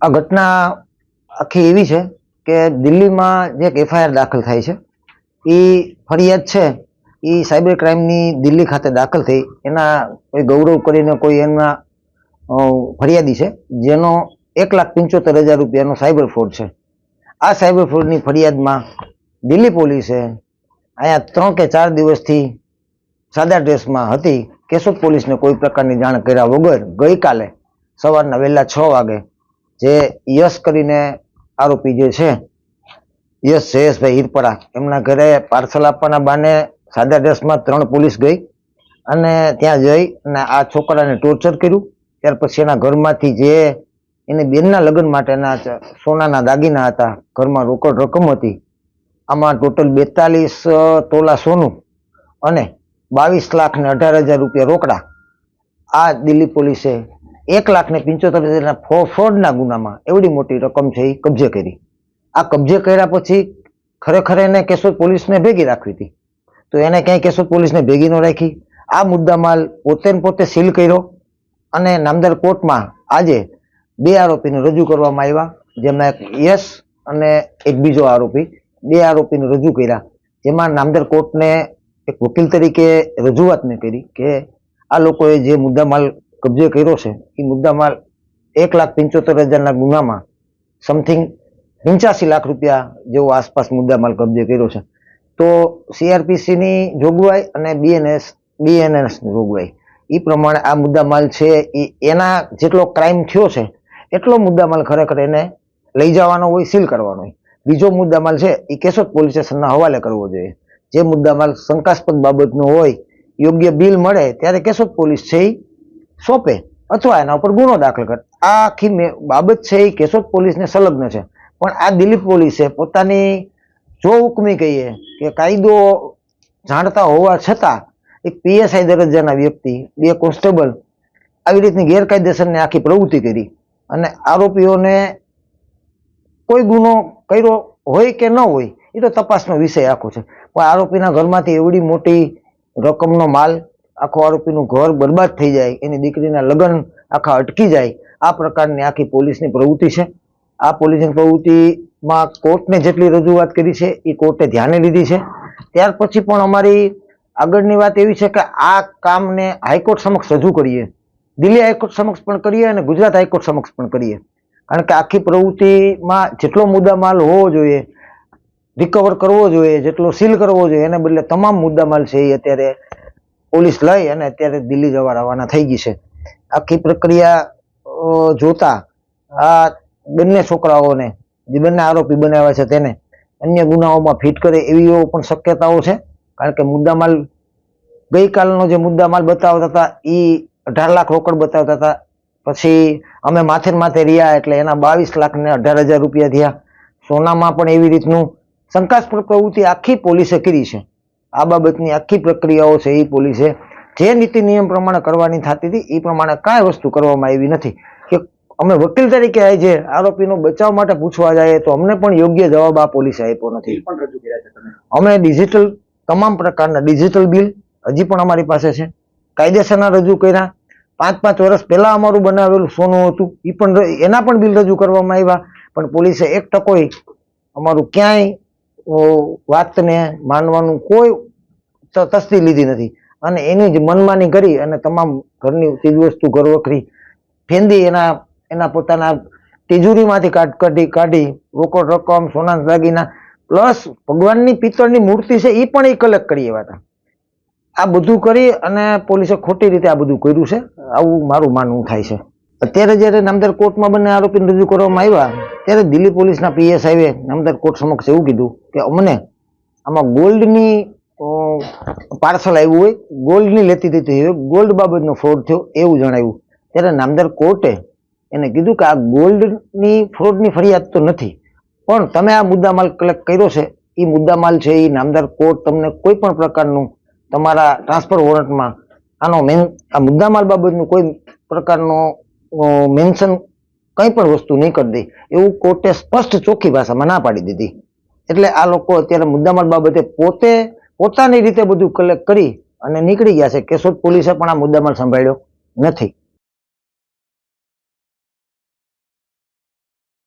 આ ઘટના આખી એવી છે કે દિલ્હીમાં જે એક એફઆઈઆર દાખલ થાય છે, એ ફરિયાદ છે એ સાયબર ક્રાઇમની દિલ્હી ખાતે દાખલ થઈ. એના કોઈ ગૌરવ કરીને કોઈ એના ફરિયાદી છે જેનો 1,75,000 રૂપિયાનો સાયબર ફ્રોડ છે. આ સાયબર ફ્રોડની ફરિયાદમાં દિલ્હી પોલીસે અહીંયા 3 કે 4 દિવસથી સાદા ડ્રેસમાં હતી કેશોદ પોલીસને કોઈ પ્રકારની જાણ કર્યા વગર ગઈકાલે સવારના વહેલા 6 વાગે જે યશ કરીને આરોપી જે છે, યશ જયેશભાઈ હિરપરા, એમના ઘરે પાર્સલ આપવાના બાને સાદા ડ્રેસમાં 3 પોલીસ ગઈ અને ત્યાં જઈ અને આ છોકરાને ટોર્ચર કર્યું. ત્યાર પછી એના ઘરમાંથી જે એની બેનના લગ્ન માટેના સોનાના દાગીના હતા, ઘરમાં રોકડ રકમ હતી, આમાં ટોટલ 42 તોલા સોનું અને 22,18,000 રૂપિયા રોકડા આ દિલ્હી પોલીસે 1,75,000 ફ્રોડના ગુનામાં એવડી મોટી રકમ છે એ કબજે કરી. આ કબજે કર્યા પછી ખરેખર એને કેશોદ પોલીસને ભેગી રાખવી હતી, તો એને ક્યાંય કેશોદ પોલીસને ભેગી ન રાખી. આ મુદ્દામાલ પોતે સીલ કર્યો અને નામદાર કોર્ટમાં આજે 2 આરોપીને રજૂ કરવામાં આવ્યા, જેમાં એક યશ અને એક બીજો આરોપી, 2 આરોપીને રજૂ કર્યા. જેમાં નામદાર કોર્ટને એક વકીલ તરીકે રજૂઆત મેં કરી કે આ લોકોએ જે મુદ્દામાલ કબજે કર્યો છે એ મુદ્દામાલ 1,75,000ના ગુનામાં સમથિંગ 85 લાખ રૂપિયા જેવો આસપાસ મુદ્દામાલ કબજે કર્યો છે. તો CRPCની જોગવાઈ અને BNSની જોગવાઈ એ પ્રમાણે આ મુદ્દામાલ છે એ એના જેટલો ક્રાઇમ થયો છે એટલો મુદ્દામાલ ખરેખર એને લઈ જવાનો હોય, સીલ કરવાનો હોય. બીજો મુદ્દામાલ છે એ કેશોદ પોલીસ સ્ટેશનના હવાલે કરવો જોઈએ. જે મુદ્દામાલ શંકાસ્પદ બાબતનો હોય, યોગ્ય બિલ મળે ત્યારે કેશોદ પોલીસ છે એ સોંપે અથવા એના ઉપર ગુનો દાખલ કરે. આ આખી બાબત છે એ કેશોદ પોલીસને સંલગ્ન છે. પણ આ દિલ્હી પોલીસે પોતાની જો હુકમી કહીએ કે કાયદો જાણતા હોવા છતાં એક PSI દરજ્જાના વ્યક્તિ, 2 કોન્સ્ટેબલ આવી રીતની ગેરકાયદેસરની આખી પ્રવૃત્તિ કરી અને આરોપીઓને કોઈ ગુનો કર્યો હોય કે ન હોય એ તો તપાસનો વિષય આખો છે. પણ આરોપીના ઘરમાંથી એવડી મોટી રકમનો માલ, આખો આરોપીનું ઘર બરબાદ થઈ જાય, એની દીકરીના લગ્ન આખા અટકી જાય, આ પ્રકારની આખી પોલીસની પ્રવૃત્તિ છે. આ પોલીસની પ્રવૃત્તિમાં કોર્ટને જેટલી રજૂઆત કરી છે એ કોર્ટે ધ્યાને લીધી છે. ત્યાર પછી પણ અમારી આગળની વાત એવી છે કે આ કામને હાઈકોર્ટ સમક્ષ રજૂ કરીએ, દિલ્હી હાઈકોર્ટ સમક્ષ પણ કરીએ અને ગુજરાત હાઈકોર્ટ સમક્ષ પણ કરીએ. કારણ કે આખી પ્રવૃત્તિમાં જેટલો મુદ્દામાલ હોવો જોઈએ, રિકવર કરવો જોઈએ, જેટલો સીલ કરવો જોઈએ, એને બદલે તમામ મુદ્દામાલ છે એ અત્યારે પોલીસ લઈ અને અત્યારે દિલ્હી જવા રવાના થઈ ગઈ છે. આખી પ્રક્રિયા જોતા આ બંને છોકરાઓને, જે બંને આરોપી બનાવ્યા છે તેને અન્ય ગુનાઓમાં ફિટ કરે એવી પણ શક્યતાઓ છે. કારણ કે મુદ્દામાલ ગઈકાલનો જે મુદ્દામાલ બતાવતા હતા એ 18 લાખ રોકડ બતાવતા હતા, પછી અમે માથે રહ્યા એટલે એના 22 લાખ ને 18,000 રૂપિયા થયા. સોનામાં પણ એવી રીતનું શંકાસ્પદ પ્રવૃત્તિ આખી પોલીસે કરી છે. આ બાબતની આખી પ્રક્રિયાઓ છે એ પોલીસે જે નીતિ નિયમ પ્રમાણે કરવાની થતી હતી એ પ્રમાણે કાંઈ વસ્તુ કરવામાં આવી નથી. કે અમે વકીલ તરીકે આજે આરોપીનો બચાવ માટે પૂછવા જઈએ તો અમને પણ યોગ્ય જવાબ આ પોલીસે આપ્યો નથી. અમે ડિજિટલ તમામ પ્રકારના ડિજિટલ બિલ હજી પણ અમારી પાસે છે, કાયદેસરના રજૂ કર્યા. 5 વર્ષ પહેલા અમારું બનાવેલું સોનું હતું એ પણ એના પણ બિલ રજૂ કરવામાં આવ્યા. પણ પોલીસે 1% અમારું ક્યાંય વાતને માનવાનું કોઈ તસ્દી લીધી નથી અને એની જ મનમાની કરી અને તમામ ઘરની ચીજવસ્તુ, ઘરવખરી ફેંદી એના પોતાના તિજોરીમાંથી કાઢી રોકડ રકમ, સોના દાગીના પ્લસ ભગવાનની પિત્તળની મૂર્તિ છે એ પણ એ કલેક્ટ કરી એવા હતા. આ બધું કરી અને પોલીસે ખોટી રીતે આ બધું કર્યું છે, આવું મારું માનવું થાય છે. અત્યારે જ્યારે નામદાર કોર્ટમાં બંને આરોપીને રજૂ કરવામાં આવ્યા ત્યારે દિલ્હી પોલીસના PSI નામદાર કોર્ટ સમક્ષ એવું કીધું કે અમને આમાં ગોલ્ડની પાર્સલ આવ્યું હોય, ગોલ્ડની લેતી દેતી હોય, ગોલ્ડ બાબતનો ફ્રોડ થયો એવું જણાવ્યું. ત્યારે નામદાર કોર્ટે એને કીધું કે આ ગોલ્ડની ફ્રોડની ફરિયાદ તો નથી, પણ તમે આ મુદ્દામાલ કલેક્ટ કર્યો છે એ મુદ્દામાલ છે એ નામદાર કોર્ટ તમને કોઈ પણ પ્રકારનું તમારા ટ્રાન્સફર વોરંટમાં આ મુદ્દામાલ બાબતનું કોઈ પ્રકારનો મેન્શન કંઈ પણ વસ્તુ નહીં કરી દે એવું કોર્ટે સ્પષ્ટ ચોખ્ખી ભાષામાં ના પાડી દીધી. એટલે આ લોકો અત્યારે મુદ્દામાલ બાબતે પોતાની રીતે બધું કલેક્ટ કરી અને નીકળી ગયા છે. કેશોદ પોલીસે પણ આ મુદ્દામાલ સંભાળ્યો નથી.